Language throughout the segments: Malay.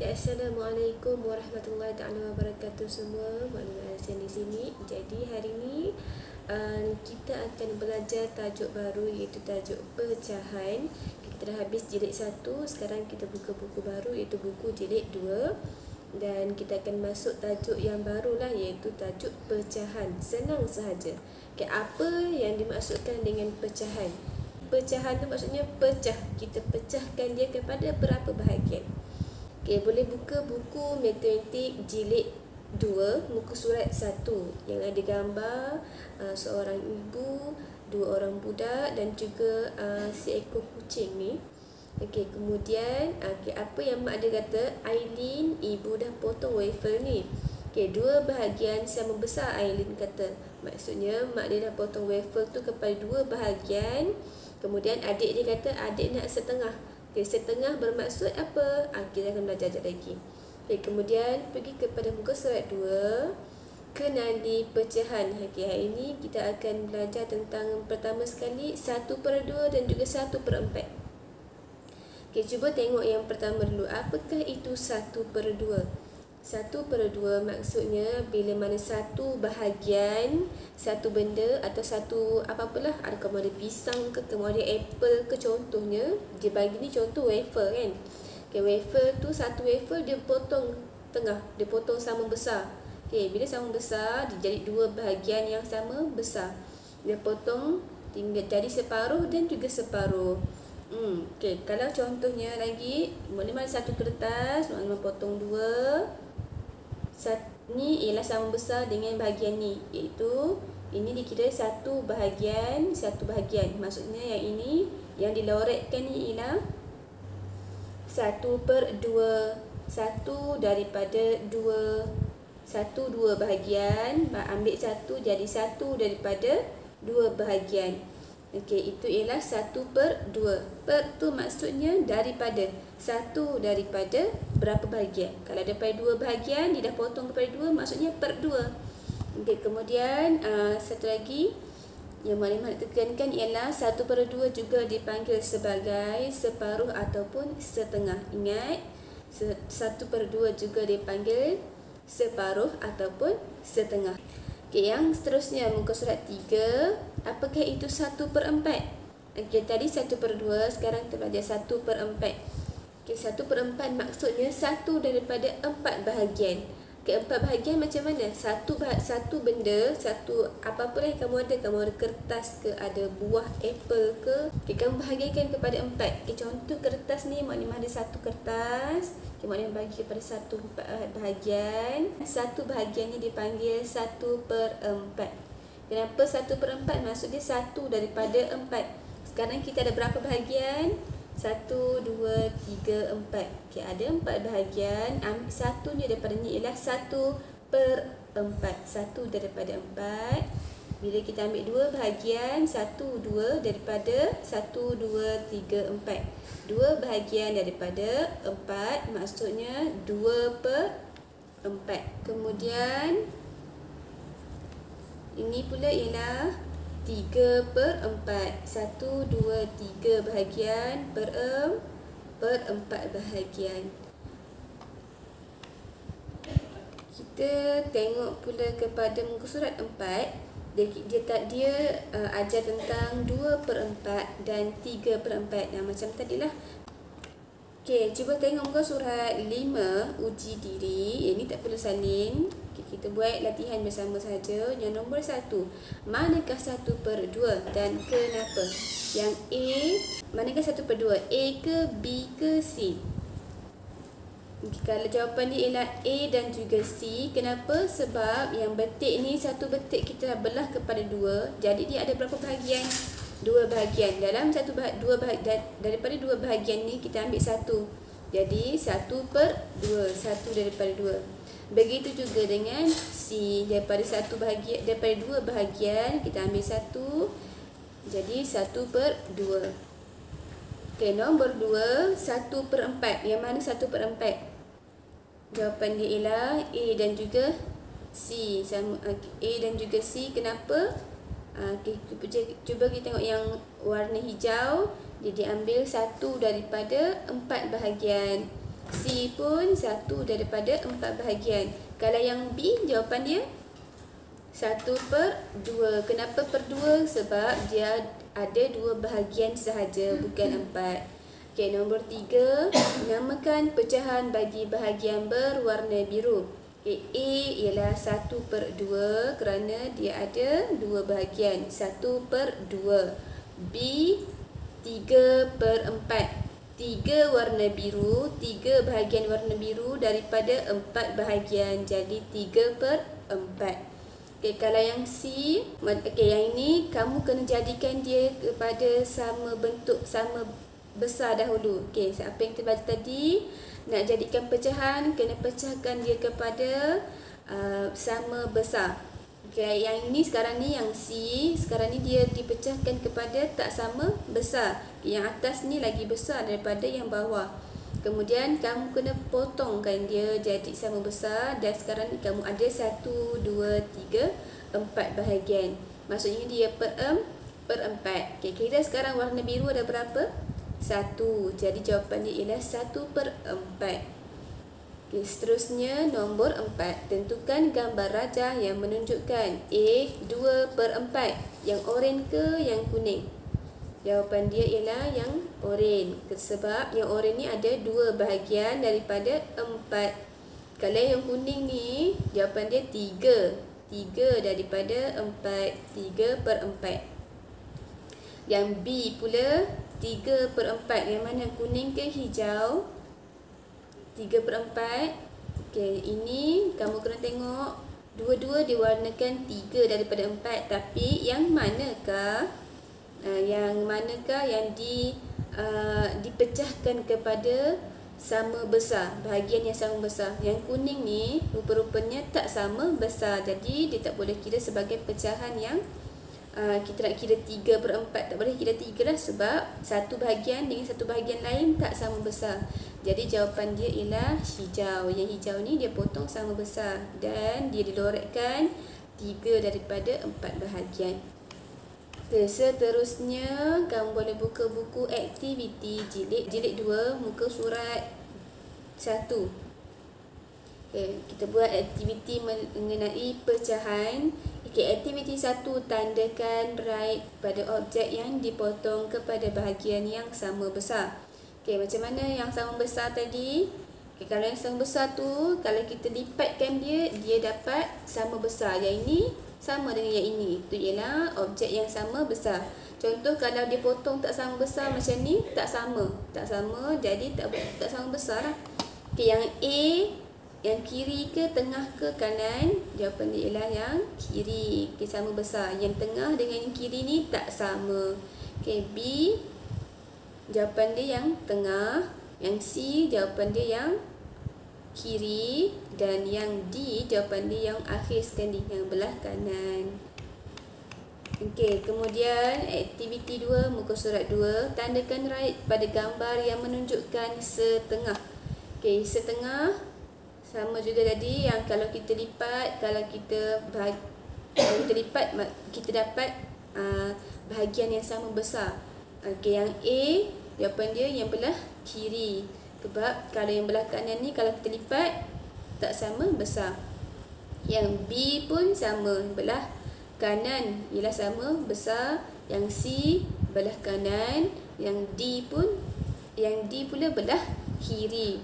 Assalamualaikum warahmatullahi taala wabarakatuh semua. Maklumat Asian di sini. Jadi hari ini kita akan belajar tajuk baru, iaitu tajuk pecahan. Kita dah habis jilid 1, sekarang kita buka buku baru, iaitu buku jilid 2. Dan kita akan masuk tajuk yang barulah, iaitu tajuk pecahan. Senang sahaja. Okay, apa yang dimaksudkan dengan pecahan? Pecahan tu maksudnya pecah. Kita pecahkan dia kepada berapa bahagian. Okay, boleh buka buku matematik jilid 2, muka surat 1 yang ada gambar seorang ibu, 2 orang budak dan juga seekor kucing ni. Okey, kemudian apa yang mak dia kata? Aileen, ibu dah potong wafer ni. Okey, 2 bahagian sama besar, Aileen kata. Maksudnya mak dia dah potong wafer tu kepada 2 bahagian. Kemudian adik dia kata adik nak setengah. Okay, setengah bermaksud apa? Kita akan belajar lagi. Okay, kemudian pergi kepada muka surat 2. Kenali pecahan. Okay, hari ini kita akan belajar tentang pertama sekali 1/2 dan juga 1/4. Okay, cuba tengok yang pertama dulu. Apakah itu 1/2? 1/2 maksudnya bila mana satu bahagian, satu benda atau satu apa-apalah, ada kamu ada pisang ke, kamu ada apple ke, contohnya dia bagi ni contoh wafer kan. Okay, wafer tu satu wafer dia potong tengah, dia potong sama besar. Okay, bila sama besar dia jadi 2 bahagian yang sama besar. Dia potong tinggal jadi separuh dan juga separuh. Okay, kalau contohnya lagi, mana-mana satu kertas, mana-mana potong 2. Ni ialah sama besar dengan bahagian ni, iaitu ini dikira satu bahagian. Maksudnya yang ini yang diloretkan ni ialah 1/2. 1 daripada 2. 2 bahagian, ambil 1 jadi 1 daripada 2 bahagian. Okey, itu ialah 1/2. Per tu maksudnya daripada. 1 daripada berapa bahagian. Kalau daripada 2 bahagian, dia dah potong kepada 2, maksudnya per 2. Okey, kemudian satu lagi yang maklumat tekankan ialah 1/2 juga dipanggil sebagai separuh ataupun setengah. Ingat, 1/2 juga dipanggil separuh ataupun setengah. Okey, yang seterusnya muka surat 3. Apakah itu 1/4? Okey, tadi 1/2, sekarang kita belajar 1/4. Okey, 1/4 maksudnya 1 daripada 4 bahagian. Okey, 4 bahagian macam mana? Satu benda, satu apa-apa yang kamu ada kertas ke, ada buah apple ke. Okey, kamu bahagikan kepada 4. Okey, contoh kertas ni maknanya ada satu kertas. Okey, maknanya bagi kepada satu bahagian. Satu bahagian ni dipanggil 1/4. Kenapa 1/4? Maksudnya 1 daripada 4. Sekarang kita ada berapa bahagian? 1, 2, 3, 4. Okey, ada 4 bahagian. Satunya daripada ni ialah 1/4. 1 daripada 4. Bila kita ambil 2 bahagian, 1, 2 daripada 1, 2, 3, 4. 2 bahagian daripada 4 maksudnya 2/4. Kemudian ini pula ialah 3/4. 1, 2, 3 bahagian per 4 bahagian. Kita tengok pula kepada muka surat 4. Dia ajar tentang 2/4 dan 3/4. Macam tadilah. Okey, cuba tengok muka surat 5, uji diri. Ini tak perlu salin. Okay, kita buat latihan bersama saja. Yang nombor 1, manakah 1/2 dan kenapa? Yang A, manakah 1/2? A ke, B ke, C? Okay, kalau jawapan dia ialah A dan juga C. Kenapa? Sebab yang betik ni, satu betik kita dah belah kepada 2. Jadi dia ada berapa bahagian? 2 bahagian. Dalam daripada 2 bahagian ni kita ambil 1. Jadi 1/2, 1 daripada 2. Begitu juga dengan C, daripada 2 bahagian kita ambil 1. Jadi 1/2. Okey, nombor 2, 1/4. Yang mana 1/4? Jawapan dia ialah A dan juga C. Sama A dan juga C. Kenapa? Okay, cuba kita tengok yang warna hijau. Dia diambil 1 daripada 4 bahagian. C pun 1 daripada 4 bahagian. Kalau yang B, jawapan dia 1/2. Kenapa per 2? Sebab dia ada 2 bahagian sahaja, bukan 4. Okey, nombor 3, namakan pecahan bagi bahagian berwarna biru. Okay, A ialah 1/2 kerana dia ada 2 bahagian, 1/2. B 3/4. 3 warna biru, 3 bahagian warna biru daripada 4 bahagian, jadi 3/4. Okay, kalau yang C, okay, yang ini kamu kena jadikan dia kepada sama bentuk, sama besar dahulu. Okay, apa yang kita baca tadi, nak jadikan pecahan, kena pecahkan dia kepada sama besar. Okay, yang ini sekarang ni, yang C, sekarang ni dia dipecahkan kepada tak sama besar. Okay, yang atas ni lagi besar daripada yang bawah. Kemudian kamu kena potongkan dia jadi sama besar, dan sekarang ni kamu ada 1, 2, 3, 4 bahagian. Maksudnya dia per 4. Okay, kira sekarang warna biru ada berapa? 1. Jadi jawapan dia ialah 1/4. Okay, seterusnya nombor 4. Tentukan gambar rajah yang menunjukkan A 2/4. Yang oranye ke yang kuning? Jawapan dia ialah yang oranye. Sebab yang oranye ni ada 2 bahagian daripada 4. Kalau yang kuning ni, jawapan dia 3. 3 daripada 4. 3/4. Yang B pula 3/4. Yang mana, kuning ke hijau? 3/4. Okey, ini kamu kena tengok dua-dua diwarnakan 3 daripada 4, tapi yang manakah yang dipecahkan kepada sama besar, bahagian yang sama besar? Yang kuning ni rupa-rupanya tak sama besar, jadi dia tak boleh kira sebagai pecahan yang kita nak kira 3/4. Tak boleh kira 3 lah, sebab satu bahagian dengan satu bahagian lain tak sama besar. Jadi jawapan dia ialah hijau. Yang hijau ni dia potong sama besar dan dia dilorekkan 3 daripada 4 bahagian. Okay, seterusnya kamu boleh buka buku aktiviti jilid 2, muka surat 1. Okay, kita buat aktiviti mengenai pecahan. Okay, aktiviti 1, tandakan right pada objek yang dipotong kepada bahagian yang sama besar. Okay, macam mana yang sama besar tadi? Okay, kalau yang sama besar tu, kalau kita lipatkan dia, dia dapat sama besar. Yang ini sama dengan yang ini. Itu ialah objek yang sama besar. Contoh, kalau dia potong tak sama besar macam ni, tak sama. Tak sama, jadi tak sama besar lah. Okay, yang A, yang kiri ke tengah ke kanan? Jawapan dia ialah yang kiri. Okay, sama besar. Yang tengah dengan yang kiri ni tak sama. Okay, B, jawapan dia yang tengah. Yang C, jawapan dia yang kiri. Dan yang D, jawapan dia yang akhir sekali, yang belah kanan. Okey, kemudian aktiviti 2, muka surat 2, tandakan right pada gambar yang menunjukkan setengah. Okey, setengah sama juga tadi, yang kalau kita lipat, kalau kita lipat, kita dapat bahagian yang sama besar. Okey, yang A, jawapan dia yang belah kiri. Sebab kalau yang belah kanan ni, kalau kita lipat, tak sama besar. Yang B pun sama, belah kanan ialah sama besar. Yang C belah kanan. Yang D pula belah kiri.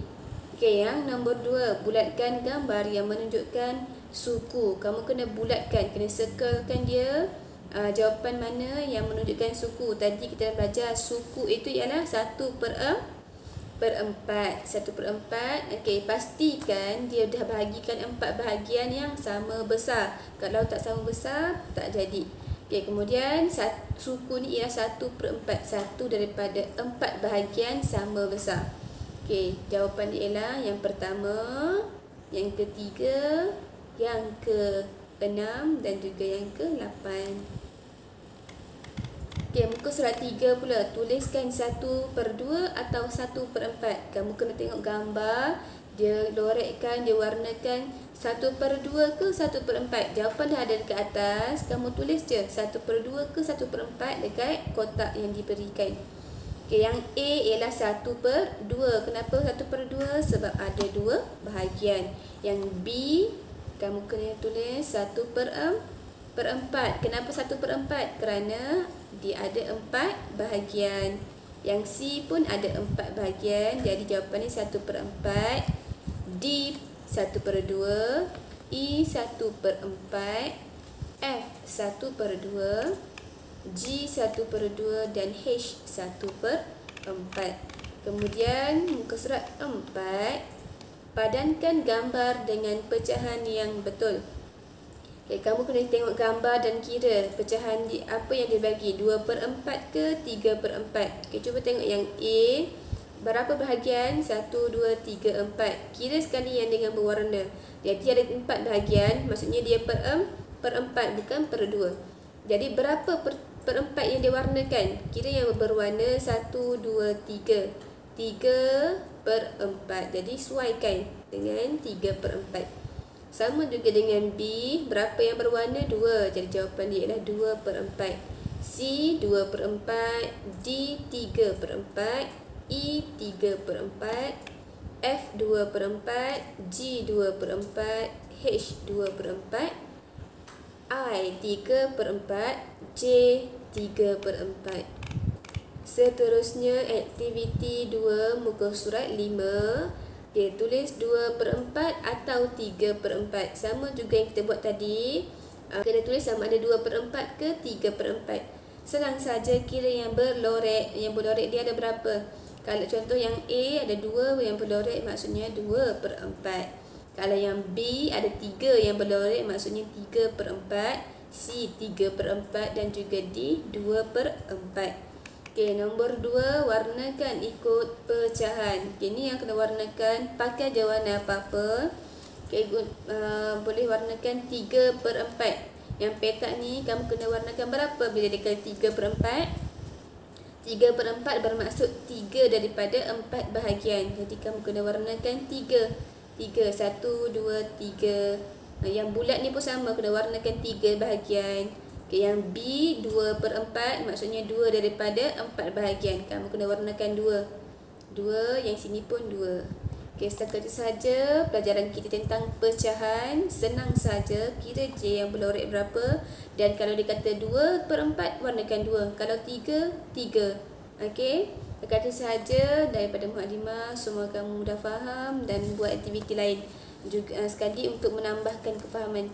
Okey, yang nombor 2, bulatkan gambar yang menunjukkan suku. Kamu kena bulatkan, kena circlekan dia. Jawapan mana yang menunjukkan suku? Tadi kita dah belajar suku itu ialah 1/4. 1/4. Okey, pastikan dia dah bahagikan 4 bahagian yang sama besar. Kalau tak sama besar, tak jadi. Okey, kemudian suku ni ialah 1/4. 1 daripada 4 bahagian sama besar. Okey, jawapan dia ialah yang pertama, yang ketiga, yang ke-6 dan juga yang ke-8. Okey, muka surat 3 pula. Tuliskan 1/2 atau 1/4. Kamu kena tengok gambar, dia lorekkan, dia warnakan 1/2 ke 1/4. Jawapan dah ada dekat atas. Kamu tulis je 1/2 ke 1/4 dekat kotak yang diberikan. Okay, yang A ialah 1/2. Kenapa 1/2? Sebab ada 2 bahagian. Yang B, kamu kena tulis 1/4. Kenapa 1/4? Kerana dia ada 4 bahagian. Yang C pun ada 4 bahagian. Jadi jawapannya 1/4. D 1/2. E 1/4. F 1/2. G 1/2 dan H 1/4. Kemudian muka surat 4, padankan gambar dengan pecahan yang betul. Okay, kamu kena tengok gambar dan kira pecahan apa yang dibagi, 2/4 ke 3/4. Okay, cuba tengok yang A, berapa bahagian? 1, 2, 3, 4. Kira sekali yang dengan berwarna. Jadi ada 4 bahagian, maksudnya dia per 4 bukan per 2. Jadi berapa per 4 yang diwarnakan? Kira yang berwarna 1, 2, 3. 3/4. Jadi sesuaikan dengan 3/4. Sama juga dengan B, berapa yang berwarna? 2. Jadi jawapan dia ialah 2/4. C 2/4. D 3/4. E 3/4. F 2/4. G 2/4. H 2/4. I 3/4. J 3/4. Seterusnya aktiviti 2 muka surat 5. Okay, tulis 2/4 atau 3/4. Sama juga yang kita buat tadi. Kena tulis sama ada 2/4 ke 3/4. Senang saja kira yang berlorek. Yang berlorek dia ada berapa? Kalau contoh yang A ada 2 yang berlorek, maksudnya 2/4. Kalau yang B ada 3 yang berlorek, maksudnya 3/4. C 3/4 dan juga D 2/4. Okey, nombor 2, warnakan ikut pecahan. Okay, ni yang kena warnakan, pakai je warna apa-apa. Okay, boleh warnakan 3/4. Yang petak ni kamu kena warnakan berapa bila dikali 3/4? 3/4 bermaksud 3 daripada 4 bahagian. Jadi kamu kena warnakan 3. 3, 1, 2, 3. Yang bulat ni pun sama, kena warnakan 3 bahagian. Okay, yang B 2/4, maksudnya 2 daripada 4 bahagian. Kamu kena warnakan 2. 2, yang sini pun 2. Okay, setakat itu saja pelajaran kita tentang pecahan. Senang saja, kira je yang berlorek berapa. Dan kalau dia kata 2/4, warnakan 2. Kalau 3, 3. Okay, setakat itu saja daripada Muhadimah. Semua kamu dah faham dan buat aktiviti lain juga sekali untuk menambahkan kefahaman.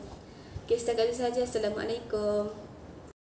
Okay, setakat itu saja. Assalamualaikum.